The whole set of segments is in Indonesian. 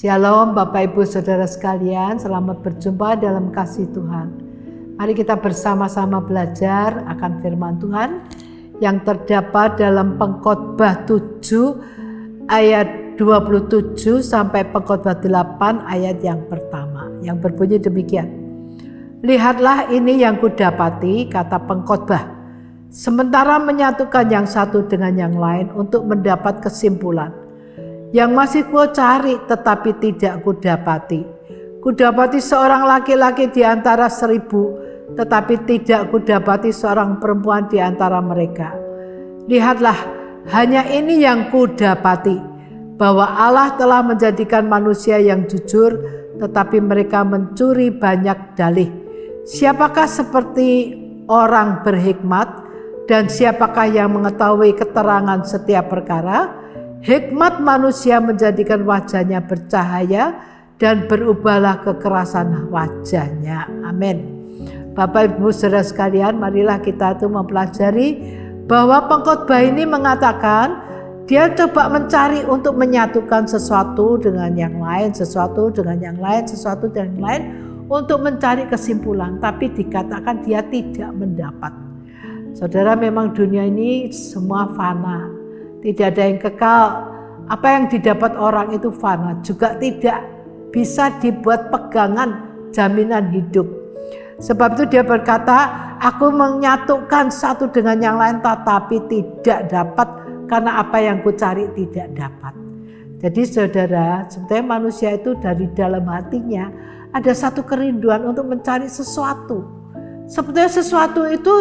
Shalom Bapak Ibu Saudara sekalian, selamat berjumpa dalam kasih Tuhan. Mari kita bersama-sama belajar akan firman Tuhan yang terdapat dalam Pengkhotbah 7 ayat 27 sampai Pengkhotbah 8 ayat yang pertama, yang berbunyi demikian. Lihatlah ini yang kudapati, kata pengkhotbah, sementara menyatukan yang satu dengan yang lain untuk mendapat kesimpulan. Yang masih ku cari tetapi tidak kudapati. Kudapati seorang laki-laki di antara 1000, tetapi tidak kudapati seorang perempuan di antara mereka. Lihatlah, hanya ini yang kudapati, bahwa Allah telah menjadikan manusia yang jujur, tetapi mereka mencuri banyak dalih. Siapakah seperti orang berhikmat, dan siapakah yang mengetahui keterangan setiap perkara? Hikmat manusia menjadikan wajahnya bercahaya dan berubahlah kekerasan wajahnya. Amin. Bapak Ibu Saudara sekalian, marilah kita itu mempelajari bahwa pengkhotbah ini mengatakan dia coba mencari untuk menyatukan sesuatu dengan yang lain, sesuatu dengan yang lain, sesuatu dengan yang lain untuk mencari kesimpulan, tapi dikatakan dia tidak mendapat. Saudara, memang dunia ini semua fana. Tidak ada yang kekal. Apa yang didapat orang itu fana, juga tidak bisa dibuat pegangan jaminan hidup. Sebab itu dia berkata, aku menyatukan satu dengan yang lain tetapi tidak dapat, karena apa yang ku cari tidak dapat. Jadi saudara, sebetulnya manusia itu dari dalam hatinya ada satu kerinduan untuk mencari sesuatu. Sebetulnya sesuatu itu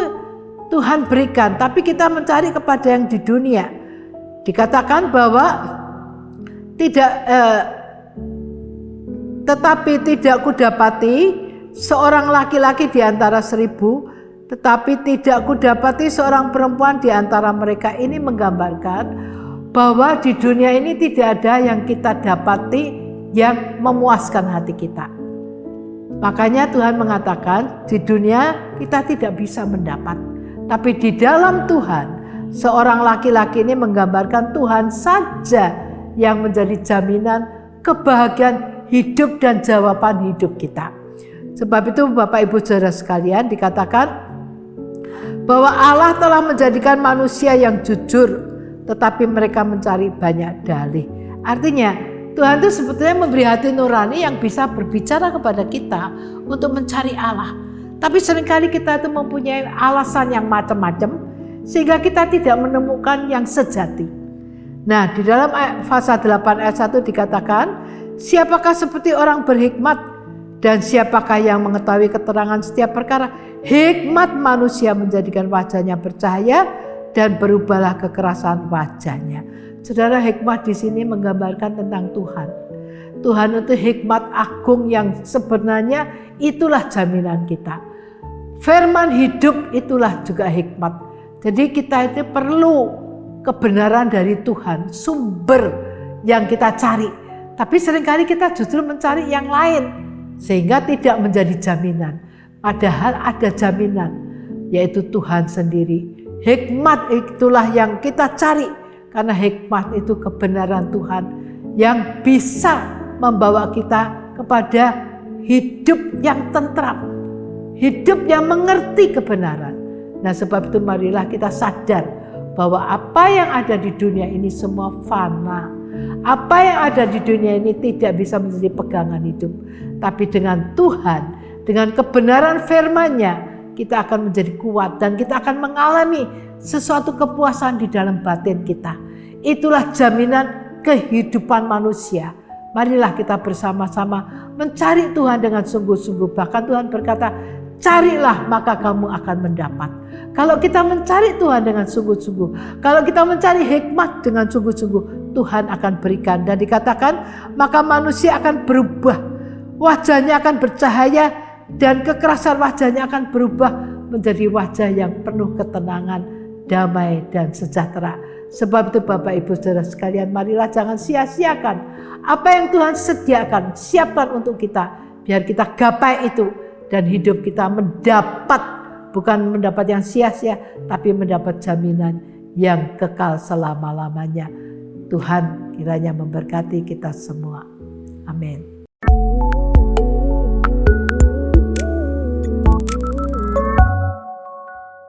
Tuhan berikan, tapi kita mencari kepada yang di dunia. Dikatakan bahwa tetapi tidak kudapati seorang laki-laki di antara 1000, tetapi tidak kudapati seorang perempuan di antara mereka. Ini menggambarkan bahwa di dunia ini tidak ada yang kita dapati yang memuaskan hati kita. Makanya Tuhan mengatakan di dunia kita tidak bisa mendapat, tapi di dalam Tuhan, seorang laki-laki ini menggambarkan Tuhan saja yang menjadi jaminan kebahagiaan hidup dan jawaban hidup kita. Sebab itu Bapak Ibu Saudara sekalian, dikatakan bahwa Allah telah menjadikan manusia yang jujur, tetapi mereka mencari banyak dalih. Artinya Tuhan itu sebetulnya memberi hati nurani yang bisa berbicara kepada kita untuk mencari Allah. Tapi seringkali kita itu mempunyai alasan yang macam-macam, sehingga kita tidak menemukan yang sejati. Nah, di dalam pasal 8 ayat 1 dikatakan, siapakah seperti orang berhikmat, dan siapakah yang mengetahui keterangan setiap perkara? Hikmat manusia menjadikan wajahnya bercahaya dan berubahlah kekerasan wajahnya. Saudara, hikmat di sini menggambarkan tentang Tuhan. Tuhan itu hikmat agung yang sebenarnya itulah jaminan kita. Firman hidup itulah juga hikmat. Jadi kita itu perlu kebenaran dari Tuhan, sumber yang kita cari. Tapi seringkali kita justru mencari yang lain, sehingga tidak menjadi jaminan. Padahal ada jaminan, yaitu Tuhan sendiri. Hikmat itulah yang kita cari, karena hikmat itu kebenaran Tuhan yang bisa membawa kita kepada hidup yang tentram, hidup yang mengerti kebenaran. Nah, sebab itu marilah kita sadar bahwa apa yang ada di dunia ini semua fana. Apa yang ada di dunia ini tidak bisa menjadi pegangan hidup. Tapi dengan Tuhan, dengan kebenaran firman-Nya, kita akan menjadi kuat dan kita akan mengalami sesuatu kepuasan di dalam batin kita. Itulah jaminan kehidupan manusia. Marilah kita bersama-sama mencari Tuhan dengan sungguh-sungguh. Bahkan Tuhan berkata, carilah maka kamu akan mendapat. Kalau kita mencari Tuhan dengan sungguh-sungguh, kalau kita mencari hikmat dengan sungguh-sungguh, Tuhan akan berikan. Dan dikatakan maka manusia akan berubah, wajahnya akan bercahaya dan kekerasan wajahnya akan berubah menjadi wajah yang penuh ketenangan, damai dan sejahtera. Sebab itu Bapak Ibu Saudara sekalian, marilah jangan sia-siakan apa yang Tuhan sediakan, siapkan untuk kita, biar kita gapai itu dan hidup kita mendapat, bukan mendapat yang sia-sia, tapi mendapat jaminan yang kekal selama-lamanya. Tuhan kiranya memberkati kita semua. Amin.